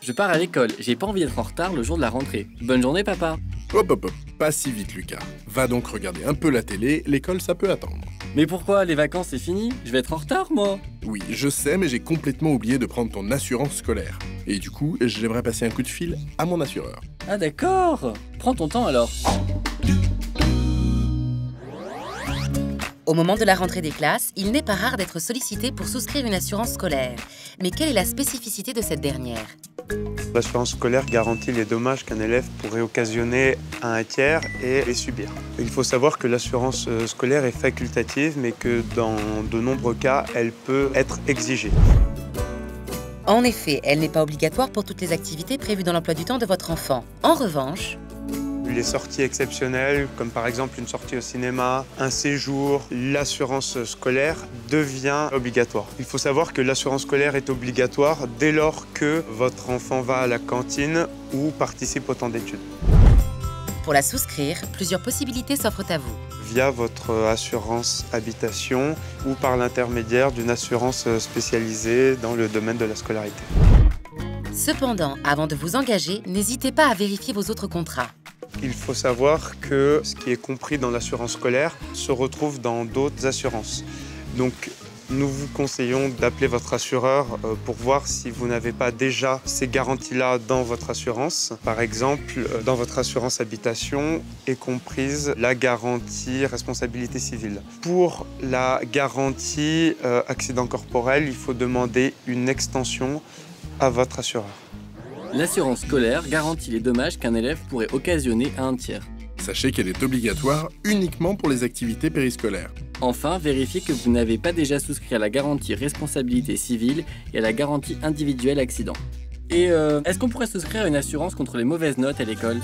Je pars à l'école, j'ai pas envie d'être en retard le jour de la rentrée. Bonne journée, papa. Hop hop hop, pas si vite Lucas. Va donc regarder un peu la télé, l'école ça peut attendre. Mais pourquoi? Les vacances c'est fini? Je vais être en retard, moi. Oui, je sais, mais j'ai complètement oublié de prendre ton assurance scolaire. Et du coup, j'aimerais passer un coup de fil à mon assureur. Ah d'accord. Prends ton temps alors. Au moment de la rentrée des classes, il n'est pas rare d'être sollicité pour souscrire une assurance scolaire. Mais quelle est la spécificité de cette dernière? L'assurance scolaire garantit les dommages qu'un élève pourrait occasionner à un tiers et les subir. Il faut savoir que l'assurance scolaire est facultative, mais que dans de nombreux cas, elle peut être exigée. En effet, elle n'est pas obligatoire pour toutes les activités prévues dans l'emploi du temps de votre enfant. En revanche, Les sorties exceptionnelles, comme par exemple une sortie au cinéma, un séjour, l'assurance scolaire devient obligatoire. Il faut savoir que l'assurance scolaire est obligatoire dès lors que votre enfant va à la cantine ou participe au temps d'études. pour la souscrire, plusieurs possibilités s'offrent à vous. Via votre assurance habitation ou par l'intermédiaire d'une assurance spécialisée dans le domaine de la scolarité. Cependant, avant de vous engager, n'hésitez pas à vérifier vos autres contrats. Il faut savoir que ce qui est compris dans l'assurance scolaire se retrouve dans d'autres assurances. Donc, nous vous conseillons d'appeler votre assureur pour voir si vous n'avez pas déjà ces garanties-là dans votre assurance. Par exemple, dans votre assurance habitation est comprise la garantie responsabilité civile. Pour la garantie accident corporel, il faut demander une extension à votre assureur. L'assurance scolaire garantit les dommages qu'un élève pourrait occasionner à un tiers. Sachez qu'elle est obligatoire uniquement pour les activités périscolaires. Enfin, vérifiez que vous n'avez pas déjà souscrit à la garantie responsabilité civile et à la garantie individuelle accident. Et est-ce qu'on pourrait souscrire à une assurance contre les mauvaises notes à l'école ?